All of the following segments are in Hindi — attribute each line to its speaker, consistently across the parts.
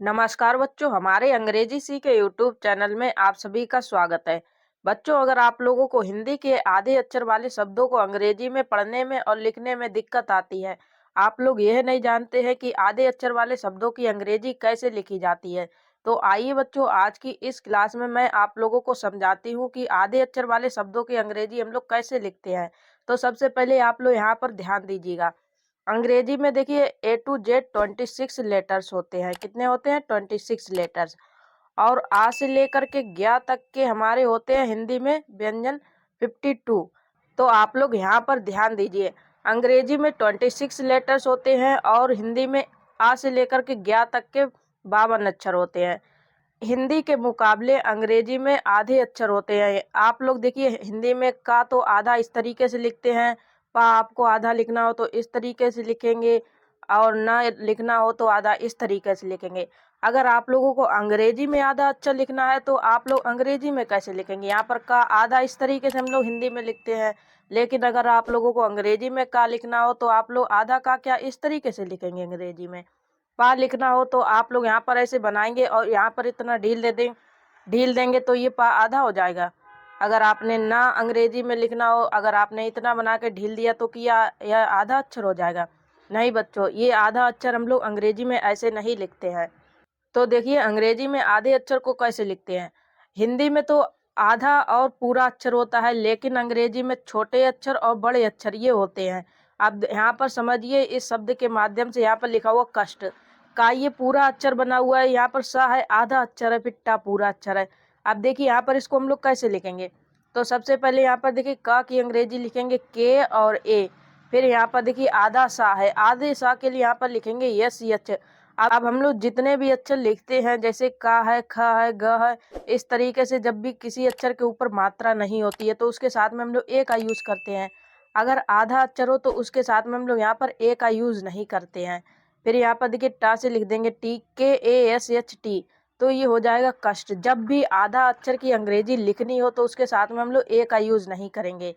Speaker 1: नमस्कार बच्चों, हमारे अंग्रेजी सीखे यूट्यूब चैनल में आप सभी का स्वागत है। बच्चों, अगर आप लोगों को हिंदी के आधे अक्षर वाले शब्दों को अंग्रेजी में पढ़ने में और लिखने में दिक्कत आती है, आप लोग यह नहीं जानते हैं कि आधे अक्षर वाले शब्दों की अंग्रेजी कैसे लिखी जाती है, तो आइए बच्चों, आज की इस क्लास में मैं आप लोगों को समझाती हूँ कि आधे अक्षर वाले शब्दों की अंग्रेजी हम लोग कैसे लिखते हैं। तो सबसे पहले आप लोग यहाँ पर ध्यान दीजिएगा। अंग्रेजी में देखिए A to Z 26 लेटर्स होते हैं। कितने होते हैं? 26 लेटर्स। और आ से लेकर के ज्ञा तक के हमारे होते हैं हिंदी में व्यंजन 52। तो आप लोग यहाँ पर ध्यान दीजिए, अंग्रेजी में 26 लेटर्स होते हैं और हिंदी में आ से लेकर के ज्ञा तक के 52 अक्षर होते हैं। हिंदी के मुकाबले अंग्रेजी में आधे अक्षर होते हैं। आप लोग देखिए, हिंदी में का तो आधा इस तरीके से लिखते हैं, पा आपको आधा लिखना हो तो इस तरीके से लिखेंगे, और ना लिखना हो तो आधा इस तरीके से लिखेंगे। अगर आप लोगों को अंग्रेजी में आधा अक्षर लिखना है तो आप लोग अंग्रेजी में कैसे लिखेंगे? यहाँ पर का आधा इस तरीके से हम लोग हिंदी में लिखते हैं, लेकिन अगर आप लोगों को अंग्रेजी में का लिखना हो तो आप लोग आधा का क्या इस तरीके से लिखेंगे अंग्रेजी में। पा लिखना हो तो आप लोग यहाँ पर ऐसे बनाएंगे और यहाँ पर इतना ढील देंगे तो ये पा आधा हो जाएगा। अगर आपने ना अंग्रेजी में लिखना हो, अगर आपने इतना बना के ढील दिया तो क्या यह आधा अक्षर हो जाएगा? नहीं बच्चों, ये आधा अक्षर हम लोग अंग्रेजी में ऐसे नहीं लिखते हैं। तो देखिए, अंग्रेजी में आधे अक्षर को कैसे लिखते हैं। हिंदी में तो आधा और पूरा अक्षर होता है, लेकिन अंग्रेजी में छोटे अक्षर और बड़े अक्षर ये होते हैं। अब यहाँ पर समझिए, इस शब्द के माध्यम से यहाँ पर लिखा हुआ कष्ट का ये पूरा अक्षर बना हुआ है, यहाँ पर सा है आधा अक्षर है, पिट्टा पूरा अक्षर है। अब देखिए यहाँ पर इसको हम लोग कैसे लिखेंगे। तो सबसे पहले यहाँ पर देखिए का की अंग्रेजी लिखेंगे के और ए। फिर यहाँ पर देखिए आधा सा है, आधे सा के लिए यहाँ पर लिखेंगे यस एच। अब हम लोग जितने भी अक्षर लिखते हैं, जैसे का है, ख है, ग है, इस तरीके से जब भी किसी अक्षर के ऊपर मात्रा नहीं होती है तो उसके साथ में हम लोग ए का यूज करते हैं। अगर आधा अक्षर हो तो उसके साथ में हम लोग यहाँ पर ए का यूज नहीं करते हैं। फिर यहाँ पर देखिए टा से लिख देंगे टी, के ए एस एच टी, तो ये हो जाएगा कष्ट। जब भी आधा अक्षर की अंग्रेजी लिखनी हो तो उसके साथ में हम लोग ए का यूज नहीं करेंगे।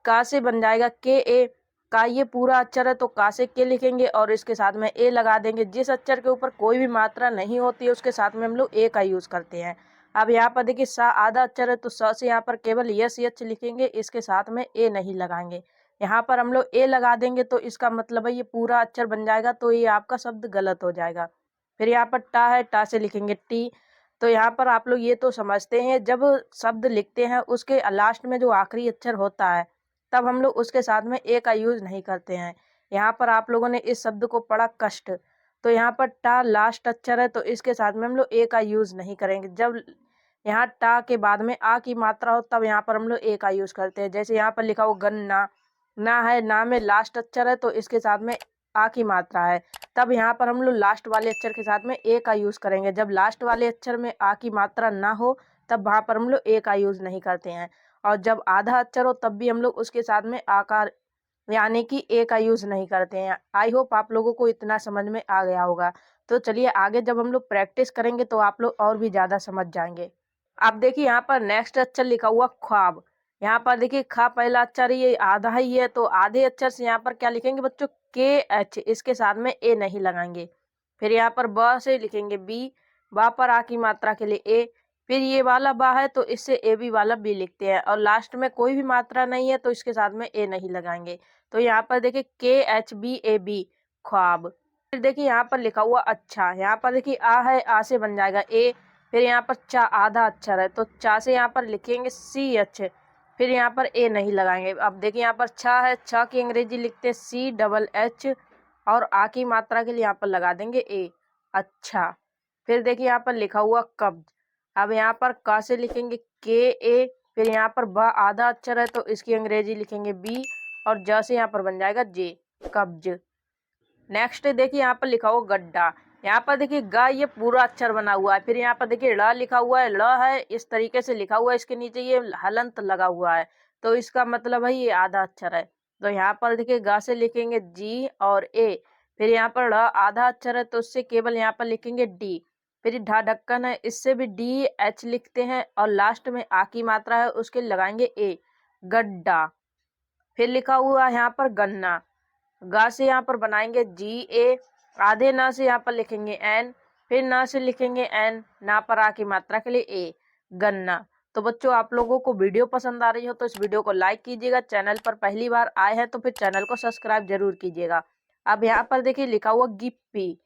Speaker 1: का से बन जाएगा के ए। का ये पूरा अक्षर है तो का से के लिखेंगे और इसके साथ में ए लगा देंगे। जिस अक्षर के ऊपर कोई भी मात्रा नहीं होती है उसके साथ में हम लोग ए का यूज करते हैं। अब यहाँ पर देखिए सा आधा अक्षर है तो स से यहाँ पर केवल यस एच लिखेंगे, इसके साथ में ए नहीं लगाएंगे। यहाँ पर हम लोग ए लगा देंगे तो इसका मतलब है ये पूरा अक्षर बन जाएगा, तो ये आपका शब्द गलत हो जाएगा। फिर यहाँ पर टा है, टा से लिखेंगे टी। तो यहाँ पर आप लोग ये तो समझते हैं, जब शब्द लिखते हैं उसके लास्ट में जो आखिरी अक्षर होता है तब हम लोग उसके साथ में ए का यूज नहीं करते हैं। यहाँ पर आप लोगों ने इस शब्द को पढ़ा कष्ट, तो यहाँ पर टा लास्ट अक्षर है तो इसके साथ में हम लोग ए का यूज नहीं करेंगे। जब यहाँ टा के बाद में आ की मात्रा हो तब यहाँ पर हम लोग ए का यूज करते हैं। जैसे यहाँ पर लिखा हो गन्ना, ना है, ना में लास्ट अक्षर है तो इसके साथ में आ की मात्रा है, तब यहाँ पर हम लोग लास्ट वाले अक्षर के साथ में ए का यूज करेंगे। जब लास्ट वाले अक्षर में आ की मात्रा ना हो तब वहाँ पर हम लोग ए का यूज नहीं करते हैं। और जब आधा अक्षर हो तब भी हम लोग उसके साथ में आकार यानी कि ए का यूज नहीं करते हैं। आई होप आप लोगों को इतना समझ में आ गया होगा। तो चलिए आगे जब हम लोग प्रैक्टिस करेंगे तो आप लोग और भी ज्यादा समझ जाएंगे। अब देखिए यहाँ पर नेक्स्ट अक्षर लिखा हुआ ख्वाब। यहाँ पर देखिए खा पहला अक्षर, ये आधा ही है तो आधे अक्षर से यहाँ पर क्या लिखेंगे बच्चों? के एच, इसके साथ में ए नहीं लगाएंगे। फिर यहाँ पर ब से लिखेंगे बी, बा पर आ की मात्रा के लिए ए। फिर ये वाला बा है तो इससे ए बी वाला बी लिखते हैं, और लास्ट में कोई भी मात्रा नहीं है तो इसके साथ में ए नहीं लगाएंगे। तो यहाँ पर देखिए के एच बी ए बी, ख्वाब। फिर देखिए यहाँ पर लिखा हुआ अच्छा। यहाँ पर देखिए आ है, आ से बन जाएगा ए। फिर यहाँ पर चा आधा अक्षर है तो चा से यहाँ पर लिखेंगे सी एच। फिर यहाँ पर ए नहीं लगाएंगे। अब देखिए यहाँ पर छा है, छा की अंग्रेजी लिखते सी डबल एच, और आ की मात्रा के लिए यहाँ पर लगा देंगे ए, अच्छा। फिर देखिए यहाँ पर लिखा हुआ कब्ज। अब यहाँ पर का से लिखेंगे के ए। फिर यहाँ पर ब आधा अक्षर है तो इसकी अंग्रेजी लिखेंगे बी, और ज से यहाँ पर बन जाएगा जे, कब्ज। नेक्स्ट देखिए यहाँ पर लिखा हुआ गड्ढा। यहाँ पर देखिए ग ये पूरा अक्षर बना हुआ है। फिर यहाँ पर देखिए ड़ लिखा हुआ है, ड़ है इस तरीके से लिखा हुआ है, इसके नीचे ये हलंत लगा हुआ है तो इसका मतलब है ये आधा अक्षर है। तो यहाँ पर देखिए ग से लिखेंगे जी और ए। फिर यहाँ पर ड़ आधा अक्षर है तो उससे केवल यहाँ पर लिखेंगे डी। फिर ढा ढक्कन है, इससे भी डी एच लिखते हैं, और लास्ट में आ की मात्रा है उसके लगाएंगे ए, गड्ढा। फिर लिखा हुआ है यहाँ पर गन्ना। गा से यहाँ पर बनाएंगे जी ए, आधे ना से यहाँ पर लिखेंगे एन, फिर ना से लिखेंगे एन, ना पर आ की मात्रा के लिए ए, गन्ना। तो बच्चों आप लोगों को वीडियो पसंद आ रही हो तो इस वीडियो को लाइक कीजिएगा। चैनल पर पहली बार आए हैं तो फिर चैनल को सब्सक्राइब जरूर कीजिएगा। अब यहाँ पर देखिए लिखा हुआ गिप्पी,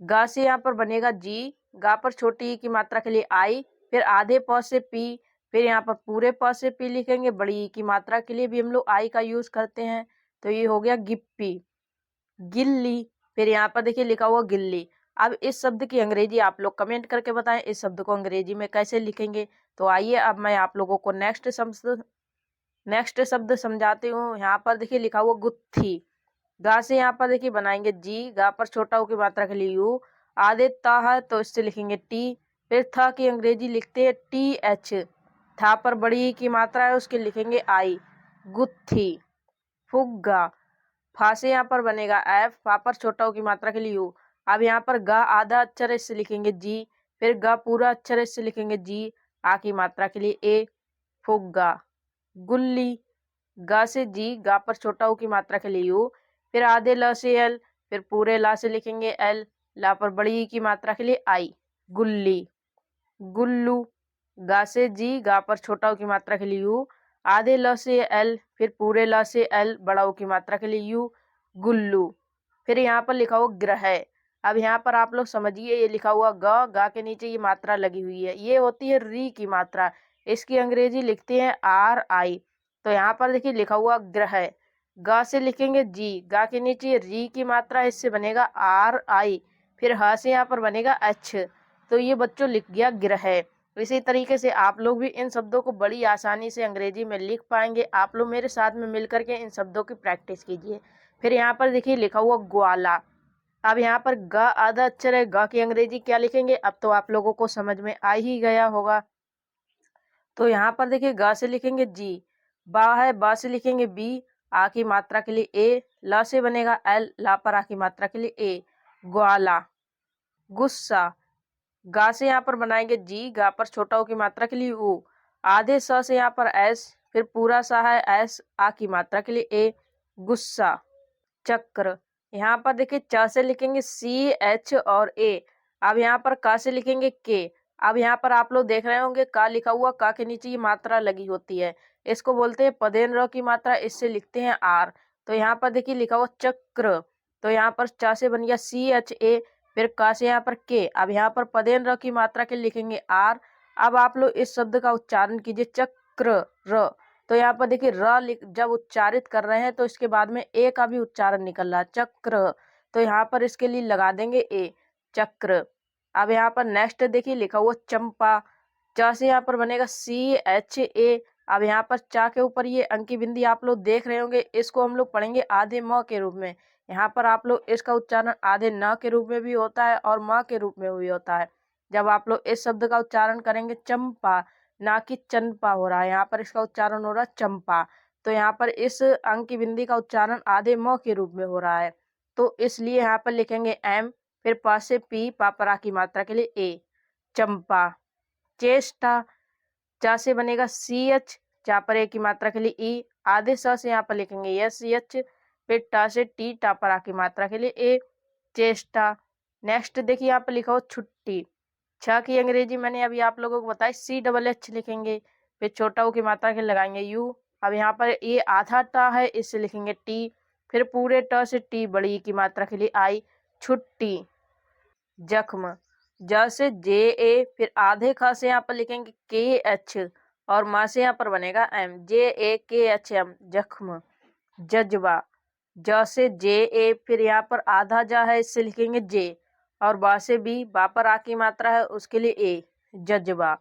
Speaker 1: गा से यहाँ पर बनेगा जी, गा पर छोटी ई की मात्रा के लिए आई, फिर आधे प से पी, फिर यहाँ पर पूरे प से पी लिखेंगे। बड़ी ई की मात्रा के लिए भी हम लोग आई का यूज करते हैं, तो ये हो गया गिप्पी। गिल्ली, फिर यहाँ पर देखिए लिखा हुआ गिल्ली। अब इस शब्द की अंग्रेजी आप लोग कमेंट करके बताएं इस शब्द को अंग्रेजी में कैसे लिखेंगे। तो आइए अब मैं आप लोगों को नेक्स्ट शब्द समझाती हूँ। यहाँ पर देखिए लिखा हुआ गुत्थी, गा से यहाँ पर देखिए बनाएंगे जी, गा पर छोटा ऊ की मात्रा के लिए यू, आधे ता है तो इससे लिखेंगे टी, फिर था की अंग्रेजी लिखते हैं टी एच, था पर बड़ी ई की मात्रा है उसके लिखेंगे आई, गुत्थी। फुग्गा, फा से यहाँ पर बनेगा एफ, फा पर छोटा ऊ की मात्रा के लिए यू। अब यहाँ पर गा आधा अक्षर इससे लिखेंगे जी, फिर गा पूरा अक्षर इससे लिखेंगे जी, आ की मात्रा के लिए ए, फुग्गा। गुल्ली, गा से जी, गा पर छोटा ऊ की मात्रा के लिए यू, फिर आधे ल से एल, फिर पूरे ला से लिखेंगे एल, ला पर बड़ी ई की मात्रा के लिए आई, गुल्ली। गुल्लू, गा से जी, गा पर छोटा ऊ की मात्रा के लिए यू, आधे ल से एल, फिर पूरे ला से एल, बड़ा ऊ की मात्रा के लिए यू, गुल्लू। फिर यहाँ पर लिखा हुआ ग्रह। अब यहाँ पर आप लोग समझिए, ये लिखा हुआ ग, गा के नीचे ये मात्रा लगी हुई है, ये होती है री की मात्रा, इसकी अंग्रेजी लिखते हैं आर आई। तो यहाँ पर देखिए लिखा हुआ ग्रह, गा से लिखेंगे जी, गा के नीचे री की मात्रा है, इससे बनेगा आर आई, फिर ह से यहाँ पर बनेगा एच, तो ये बच्चों लिख गया ग्रह। इसी तरीके से आप लोग भी इन शब्दों को बड़ी आसानी से अंग्रेजी में लिख पाएंगे। आप लोग मेरे साथ में मिलकर के इन शब्दों की प्रैक्टिस कीजिए। फिर यहाँ पर देखिए लिखा हुआ ग्वाला। अब यहाँ पर ग आधा अक्षर है, ग की अंग्रेजी क्या लिखेंगे अब तो आप लोगों को समझ में आ ही गया होगा। तो यहाँ पर देखिए ग से लिखेंगे जी, बा है, बा से लिखेंगे बी, आ की मात्रा के लिए ए, ला से बनेगा एल, ला पर आ की मात्रा के लिए ए, ग्वाला। गुस्सा, गा से यहाँ पर बनाएंगे जी, गा पर छोटा ऊ की मात्रा के लिए ऊ, आधे स से यहाँ पर एस, फिर पूरा सा है एस, आ की मात्रा के लिए ए, गुस्सा। चक्र, यहाँ पर देखिए च से लिखेंगे सी एच और ए, अब यहाँ पर का से लिखेंगे के। अब यहाँ पर आप लोग देख रहे होंगे का लिखा हुआ, का के नीचे ये मात्रा लगी होती है, इसको बोलते हैं पदेन र की मात्रा, इससे लिखते हैं आर। तो यहाँ पर देखिए लिखा हुआ चक्र, तो यहाँ पर च से बन गया सी एच ए, फिर का से यहाँ पर के, अब यहाँ पर पदेन र की मात्रा के लिखेंगे आर। अब आप लोग इस शब्द का उच्चारण कीजिए चक्र र। तो यहाँ पर देखिए र जब उच्चारित कर रहे हैं तो इसके बाद में ए का भी उच्चारण निकल रहा है, चक्र, तो यहाँ पर इसके लिए लगा देंगे ए, चक्र। अब यहाँ पर नेक्स्ट देखिए लिखा हुआ चंपा, च से यहाँ पर बनेगा सी एच ए, अब यहाँ पर चा के ऊपर ये अंकी बिंदी आप लोग देख रहे होंगे, इसको हम लोग पढ़ेंगे आधे म के रूप में। यहाँ पर आप लोग इसका उच्चारण आधे न के रूप में भी होता है और म के रूप में भी होता है। जब आप लोग इस शब्द का उच्चारण करेंगे चंपा, ना कि चंपा हो रहा है, यहाँ पर इसका उच्चारण हो रहा है चंपा, तो यहाँ पर इस अंक की बिंदी का उच्चारण आधे म के रूप में हो रहा है, तो इसलिए यहाँ पर लिखेंगे एम, फिर पा से पी, पापरा की मात्रा के लिए ए, चंपा। चेष्टा, चा से बनेगा सी एच, चा पर ए की मात्रा के लिए ई, आधे स से यहाँ पर लिखेंगे यस एच, फिर टा से टी, टा पर आ की मात्रा के लिए ए, चेष्टा। नेक्स्ट देखिए यहाँ पर लिखा हो छुट्टी, छ की अंग्रेजी मैंने अभी आप लोगों को बताई सी डबल एच लिखेंगे, फिर छोटा ऊ की मात्रा के लगाएंगे यू। अब यहाँ पर ये आधा टा है, इससे लिखेंगे टी, फिर पूरे ट से टी, बड़ी ई की मात्रा के लिए आई, छुट्टी। जख्म, ज से जे ए, फिर आधे ख से यहाँ पर लिखेंगे के एच और मा से यहाँ पर बनेगा एम, जे ए के एच एम, जख्म। जज्बा, ज से जे ए, फिर यहाँ पर आधा जा है, इससे लिखेंगे जे, और बा से बी, बा पर आ की मात्रा है उसके लिए ए, जज्बा।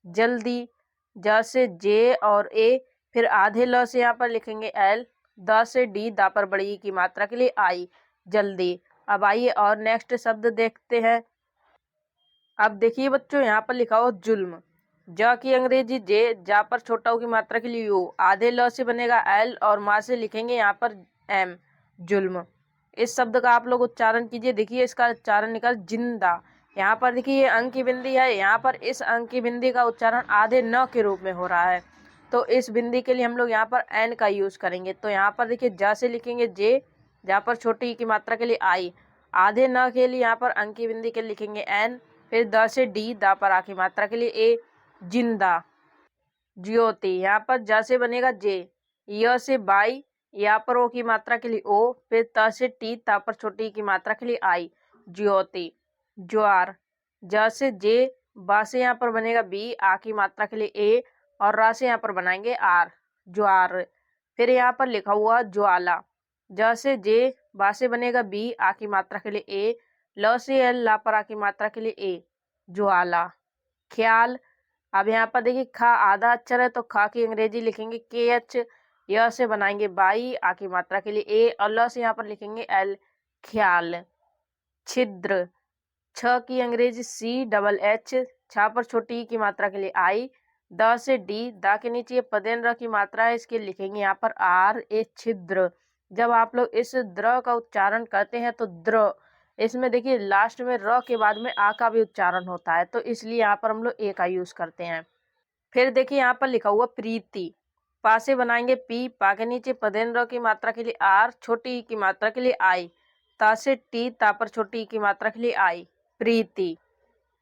Speaker 1: जल्दी, ज से जे और ए, फिर आधे ल से यहाँ पर लिखेंगे एल, द से डी, दा पर बड़ी ई की मात्रा के लिए आई, जल्दी। अब आइए और नेक्स्ट शब्द देखते हैं। अब देखिए बच्चों यहाँ पर लिखा हो जुल्म, ज की अंग्रेजी जे, जा पर छोटा ऊ की मात्रा के लिए यू, आधे ल से बनेगा एल और मा से लिखेंगे यहाँ पर एम, जुल्म। इस शब्द का आप लोग उच्चारण कीजिए, देखिए इसका उच्चारण निकल जिंदा। यहाँ पर देखिए ये अंक की बिंदी है, यहाँ पर इस अंक की बिंदी का उच्चारण आधे न के रूप में हो रहा है, तो इस बिंदी के लिए हम लोग यहाँ पर एन का यूज करेंगे। तो यहाँ पर देखिए जा से लिखेंगे जे, जा पर छोटी ई की मात्रा के लिए आई, आधे न के लिए यहाँ पर अंक की बिंदी के लिखेंगे एन, फिर द से डी, दा पर आ की मात्रा के लिए ए, जिंदा। ज्योति, यहाँ पर ज से बनेगा जे, य से बाई, यहाँ पर ओ की मात्रा के लिए ओ, फिर त से टी, ता पर छोटी की मात्रा के लिए आई, ज्योति। ज्वार, ज से जे, बा से यहाँ पर बनेगा बी, आ की मात्रा के लिए ए, और रा से यहाँ पर बनाएंगे आर, ज्वार। फिर यहाँ पर लिखा हुआ ज्वाला, ज से जे, बा से बनेगा बी, आ की मात्रा के लिए ए, ल से एल, ला पर आ की मात्रा के लिए ए, ज्वाला। ख्याल, अब यहाँ पर देखिए खा आधा अक्षर है तो खा की अंग्रेजी लिखेंगे के एच, य से बनाएंगे बाई, आ की मात्रा के लिए ए, और ल से यहाँ पर लिखेंगे एल, ख्याल। छिद्र, छ की अंग्रेजी सी डबल एच, छा पर छोटी की मात्रा के लिए आई, द से डी, दा के नीचे पदेन र की मात्रा है, इसके लिखेंगे यहाँ पर आर, ए छिद्र। जब आप लोग इस द्र का उच्चारण करते हैं तो द्र, इसमें देखिए लास्ट में र के बाद में आ का भी उच्चारण होता है, तो इसलिए यहाँ पर हम लोग ए का यूज करते हैं। फिर देखिए यहाँ पर लिखा हुआ प्रीति, पा से बनाएंगे पी, पा के नीचे पदेन र की मात्रा के लिए आर, छोटी की मात्रा के लिए आई, ता से टी, ता पर छोटी की मात्रा के लिए आई, प्रीति।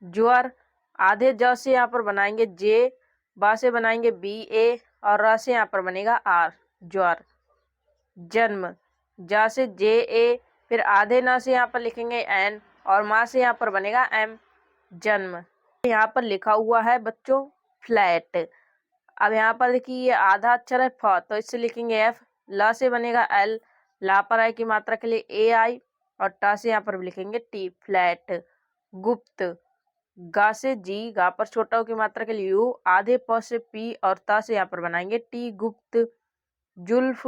Speaker 1: ज्वर, आधे ज से यहाँ पर बनाएंगे जे, बा से बनाएंगे बी ए, और र से यहाँ पर बनेगा आर, ज्वर। जन्म, जा से जे ए, फिर आधे न से यहाँ पर लिखेंगे एन, और माँ से यहाँ पर बनेगा एम, जन्म। यहाँ पर लिखा हुआ है बच्चों फ्लैट। अब यहाँ पर देखिए ये आधा अक्षर है फ, तो इससे लिखेंगे एफ, ल से बनेगा एल, ला पर आई की मात्रा के लिए ए आई, और टा से यहाँ पर लिखेंगे टी, फ्लैट। गुप्त, गा से जी, गा पर छोटा ओ की मात्रा के लिए यू, आधे प से पी, और ता से यहाँ पर बनाएंगे टी, गुप्त। जुल्फ,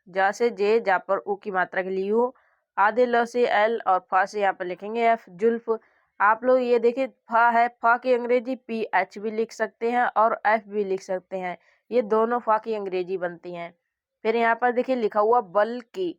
Speaker 1: जा से जे, जा पर ऊ की मात्रा के लिए यू, आधे ल से एल, और फा से यहाँ पर लिखेंगे एफ, जुल्फ। आप लोग ये देखिए फा है, फा की अंग्रेजी पी एच भी लिख सकते हैं और एफ भी लिख सकते हैं, ये दोनों फा की अंग्रेजी बनती हैं। फिर यहाँ पर देखिए लिखा हुआ बल्कि,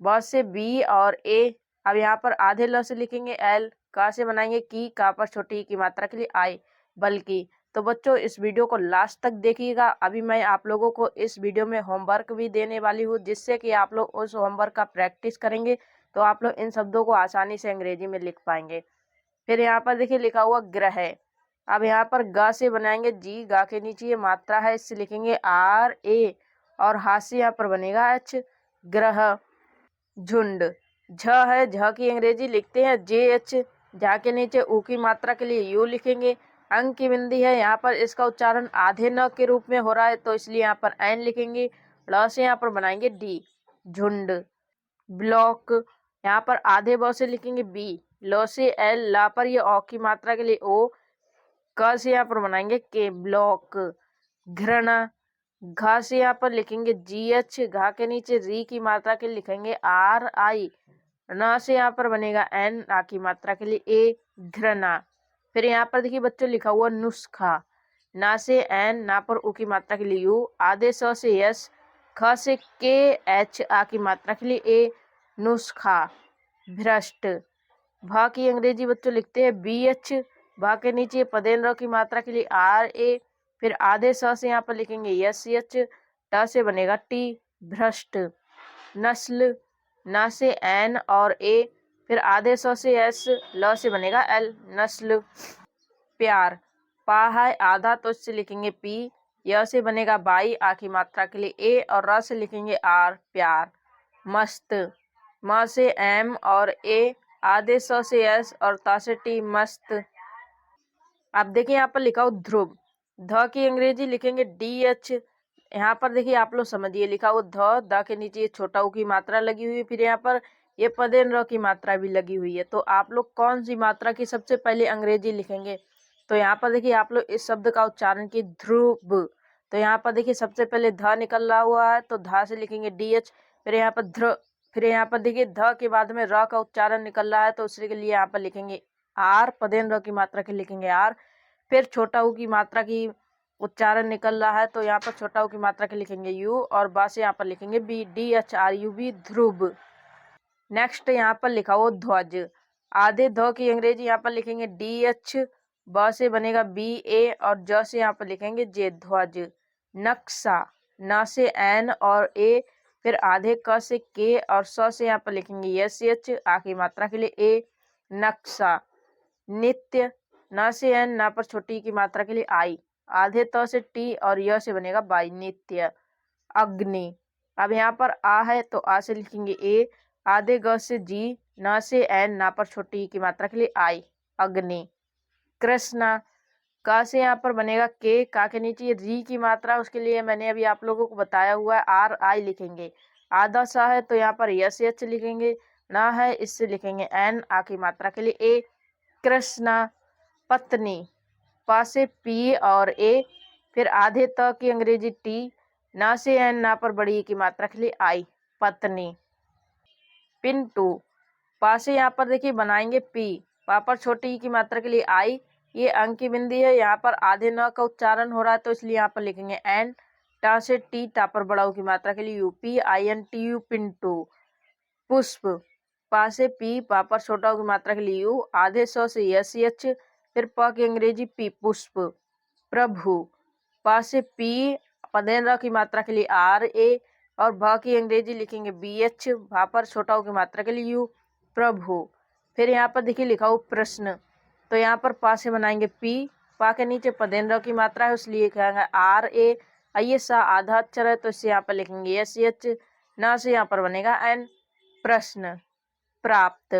Speaker 1: ब से बी और ए, अब यहाँ पर आधे ल से लिखेंगे एल, का से बनाएंगे की, का पर छोटी की मात्रा के लिए आई, बल्कि। तो बच्चों इस वीडियो को लास्ट तक देखिएगा, अभी मैं आप लोगों को इस वीडियो में होमवर्क भी देने वाली हूँ, जिससे कि आप लोग उस होमवर्क का प्रैक्टिस करेंगे तो आप लोग इन शब्दों को आसानी से अंग्रेजी में लिख पाएंगे। फिर यहाँ पर देखिए लिखा हुआ ग्रह, अब यहाँ पर ग से बनाएंगे जी, गा के नीचे ये मात्रा है, इससे लिखेंगे आर ए, और हाथ से यहाँ पर बनेगा एच, ग्रह। झुंड, झ है, झ की अंग्रेजी लिखते हैं जे एच, झा के नीचे ऊ की मात्रा के लिए यू लिखेंगे। अंक की बिंदी है, यहाँ पर इसका उच्चारण आधे न के रूप में हो रहा है, तो इसलिए यहाँ पर एन लिखेंगे, ल से यहाँ पर बनाएंगे डी, झुंड। ब्लॉक, यहाँ पर आधे ब से लिखेंगे बी, ल से एल, ला पर ये औ की मात्रा के लिए ओ, क से यहाँ पर बनाएंगे के, ब्लॉक। घृणा, घा से यहाँ पर लिखेंगे जी एच, घा के नीचे री की मात्रा के लिए लिखेंगे आर आई, न से यहाँ पर बनेगा एन, आ की मात्रा के लिए ए, घृणा। फिर यहाँ पर देखिए बच्चों लिखा हुआ नुस्खा, ना से एन, ना पर ऊ की मात्रा के लिए यू, आधे स से यस, ख से के एच, आ की मात्रा के लिए ए, नुस्खा। भ्रष्ट, भा की अंग्रेजी बच्चों लिखते हैं बी एच, भा के नीचे पदेन र की मात्रा के लिए आर ए, फिर आधे स से यहाँ पर लिखेंगे यस एच, ट से बनेगा टी, भ्रष्ट। नस्ल, ना से एन और ए, फिर आधे स से एस, ल से बनेगा एल, नस्ल। प्यार, पा है आधा तो इससे लिखेंगे पी, य से बनेगा बाई, आ की मात्रा के लिए ए, और र से लिखेंगे आर, प्यार। मस्त, म से एम और ए, आधे स से एस और ता से टी, मस्त। अब देखिए यहाँ पर लिखा हो ध्रुव, ध की अंग्रेजी लिखेंगे डी एच, यहाँ पर देखिए आप लोग समझिए लिखा हो ध, द के नीचे ये छोटा ऊ की मात्रा लगी हुई है, फिर यहाँ पर ये पदेन र की मात्रा भी लगी हुई है, तो आप लोग कौन सी मात्रा की सबसे पहले अंग्रेजी लिखेंगे? तो यहाँ पर देखिए आप लोग इस शब्द का उच्चारण की ध्रुव, तो यहाँ पर देखिए सबसे पहले ध निकल रहा हुआ है, तो धा से लिखेंगे डी एच, फिर यहाँ पर ध्र, फिर यहाँ पर देखिए ध के बाद में र का उच्चारण निकल रहा है, तो उसके लिए यहाँ पर लिखेंगे आर, पदेन र की मात्रा के लिखेंगे आर, फिर छोटा ऊ की मात्रा की उच्चारण निकल रहा है, तो यहाँ पर छोटा ऊ की मात्रा के लिखेंगे यू, और बा से यहाँ पर लिखेंगे B, D H R U B, Dhruv. Next यहाँ पर लिखा हो ध्वज, आधे ध की अंग्रेजी यहाँ पर लिखेंगे डी एच, ब से बनेगा बी ए, और ज से यहाँ पर लिखेंगे जे, ध्वज। नक्शा, न से एन और ए, फिर आधे क से के और स से यहाँ पर लिखेंगे यस एच, आ की मात्रा के लिए ए। नक्शा। नित्य। न से एन, न पर छोटी की मात्रा के लिए आई। आधे त से टी और य से बनेगा बाई, नित्य। अग्नि। अब यहाँ पर आ है तो आ से लिखेंगे ए। आधे ग से जी, न से एन, न पर छोटी की मात्रा के लिए आई, अग्नि। कृष्णा। का से यहाँ पर बनेगा के, का के नीचे ये री की मात्रा, उसके लिए मैंने अभी आप लोगों को बताया हुआ है आर आई लिखेंगे। आधा सा है तो यहाँ पर यस एच लिखेंगे, ना है इससे लिखेंगे एन, आ की मात्रा के लिए ए। कृष्णा। पत्नी। पा से पी और ए, फिर आधे त की अंग्रेजी टी, ना से एन, ना पर बड़ी ई की मात्रा के लिए आई, पत्नी। पिंटू। पा से यहाँ पर देखिए बनाएंगे पी, पा पर छोटी ई की मात्रा के लिए आई, ये अंक की बिंदी है, यहाँ पर आधे न का उच्चारण हो रहा है तो इसलिए यहाँ पर लिखेंगे एन। टा से टी, टा पर बड़ा ऊ की मात्रा के लिए UP, I N T U, Pintu. पुष्प। पा से पी, पा पर छोटा ऊ की मात्रा के लिए यू, आधे सौ से यस एच, फिर प की अंग्रेजी पी, पुष्प। प्रभु। पा से पी, पदेन्द्र की मात्रा के लिए आर ए, और भ की अंग्रेजी लिखेंगे बी एच, भा पर छोटा ऊ की मात्रा के लिए यू, प्रभु। फिर यहाँ पर देखिए लिखा हो प्रश्न, तो यहाँ पर पा से बनाएंगे पी, पा के नीचे पदेन्द्र की मात्रा है इसलिए कहेंगे आर ए। आइए सा आधा अक्षर है तो इससे यहाँ पर लिखेंगे एस एच, ना से यहाँ पर बनेगा एन। प्रश्न। प्राप्त।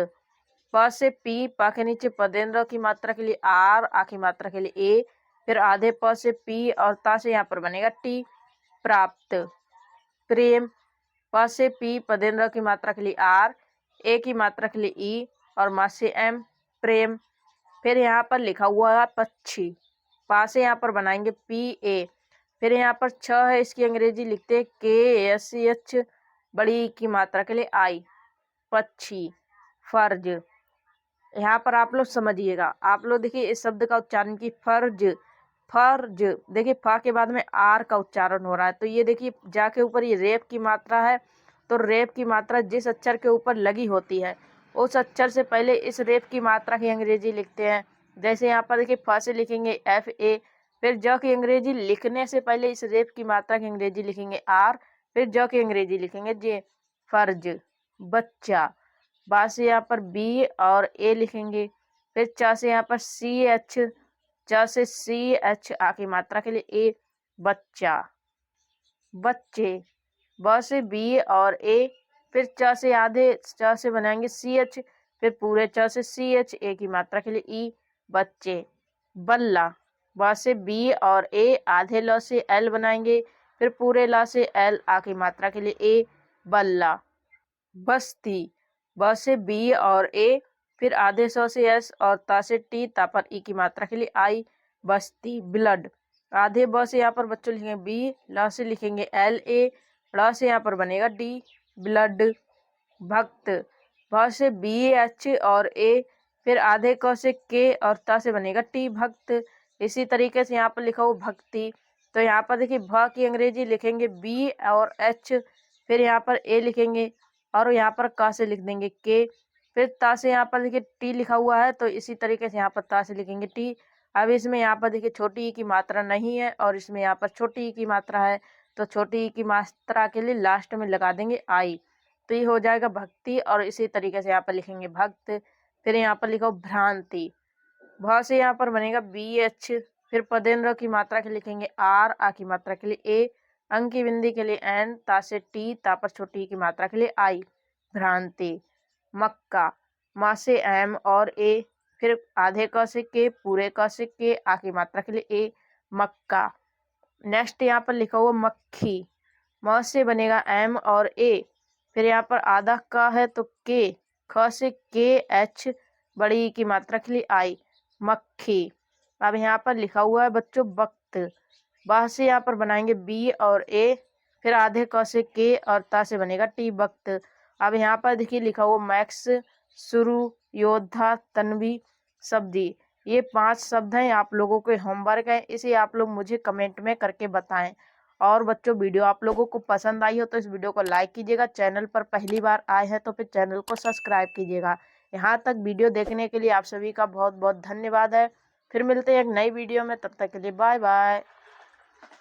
Speaker 1: प से पी, पा के नीचे पदेन्द्र की मात्रा के लिए आर, आ की मात्रा के लिए ए, फिर आधे प से पी और ता से यहाँ पर बनेगा टी, प्राप्त। प्रेम। प से पी, पदेन्द्र की मात्रा के लिए आर, ए की मात्रा के लिए ई, और मा से एम, प्रेम। फिर यहाँ पर लिखा हुआ है पक्षी, पा से यहाँ पर बनाएंगे पी ए, फिर यहाँ पर छ है इसकी अंग्रेजी लिखते हैं के एस एच, बड़ी की मात्रा के लिए आई, पक्षी। फर्ज। यहाँ पर आप लोग समझिएगा, आप लोग देखिए इस शब्द का उच्चारण की फर्ज, फर्ज देखिए फा के बाद में आर का उच्चारण हो रहा है, तो ये देखिए जाके ऊपर ये रेप की मात्रा है, तो रेप की मात्रा जिस अक्षर के ऊपर लगी होती है उस अक्षर से पहले इस रेप की मात्रा की अंग्रेजी लिखते हैं। जैसे यहाँ पर देखिए फ से लिखेंगे एफ ए, फिर ज की अंग्रेजी लिखने से पहले इस रेप की मात्रा की अंग्रेजी लिखेंगे आर, फिर ज की अंग्रेजी लिखेंगे जे, फर्ज। बच्चा। बा से यहाँ पर बी और ए लिखेंगे, फिर चा से यहाँ पर सी एच, च से सी एच, आ की मात्रा के लिए ए, बच्चा। बच्चे। ब से बी और ए, फिर च से आधे च से बनाएंगे सी एच, फिर पूरे च से सी एच, ए की मात्रा के लिए ई, बच्चे। बल्ला। ब से बी और ए, आधे ल से एल बनाएंगे, फिर पूरे ला से एल, आ की मात्रा के लिए ए, बल्ला। बस्ती। ब से बी और ए, फिर आधे सौ से एस और ता से टी, ता पर ई की मात्रा के लिए आई, बस्ती। ब्लड। आधे ब से यहाँ पर बच्चों लिखेंगे बी, ल से लिखेंगे एल ए, ड़ से यहाँ पर बनेगा डी, ब्लड। भक्त। भ से बी एच और ए, फिर आधे क से के और ता से बनेगा टी, भक्त। इसी तरीके से यहाँ पर लिखा हो भक्ति, तो यहाँ पर देखिए भ की अंग्रेजी लिखेंगे बी और एच, फिर यहाँ पर ए लिखेंगे और यहाँ पर का से लिख देंगे के, फिर ता से यहाँ पर देखिए टी लिखा हुआ है तो इसी तरीके से यहाँ पर ता से लिखेंगे टी। अब इसमें यहाँ पर देखिए छोटी ई की मात्रा नहीं है और इसमें यहाँ पर छोटी ई की मात्रा है, तो छोटी ई की मात्रा के लिए लास्ट में लगा देंगे आई, तो ये हो जाएगा भक्ति। और इसी तरीके से यहाँ पर लिखेंगे भक्त। फिर यहाँ पर लिखो भ्रांति, भ से यहाँ पर बनेगा बी एच, फिर पदेन्द्र की मात्रा के लिखेंगे आर, आ की मात्रा के लिए ए, अंक की बिंदी के लिए एन, ता से टी, ता पर छोटी की मात्रा के लिए आई, भ्रांति। मक्का। मा से एम और ए, फिर आधे क से के, पूरे क से के, आ की मात्रा के लिए ए, मक्का। नेक्स्ट यहाँ पर लिखा हुआ मक्खी, म से बनेगा एम और ए, फिर यहाँ पर आधा का है तो के, ख से के एच, बड़ी की मात्रा के लिए आई, मक्खी। अब यहाँ पर लिखा हुआ है बच्चों वक्त, ब से यहाँ पर बनाएंगे बी और ए, फिर आधे क से के और ता से बनेगा टी, वक्त। अब यहाँ पर देखिए लिखा हुआ मैक्स, शुरू, योद्धा, तन्वी, सब्जी। ये 5 शब्द हैं, आप लोगों के होमवर्क है, इसे आप लोग मुझे कमेंट में करके बताएं। और बच्चों वीडियो आप लोगों को पसंद आई हो तो इस वीडियो को लाइक कीजिएगा, चैनल पर पहली बार आए हैं तो फिर चैनल को सब्सक्राइब कीजिएगा। यहाँ तक वीडियो देखने के लिए आप सभी का बहुत बहुत धन्यवाद है। फिर मिलते हैं एक नई वीडियो में, तब तक के लिए बाय बाय।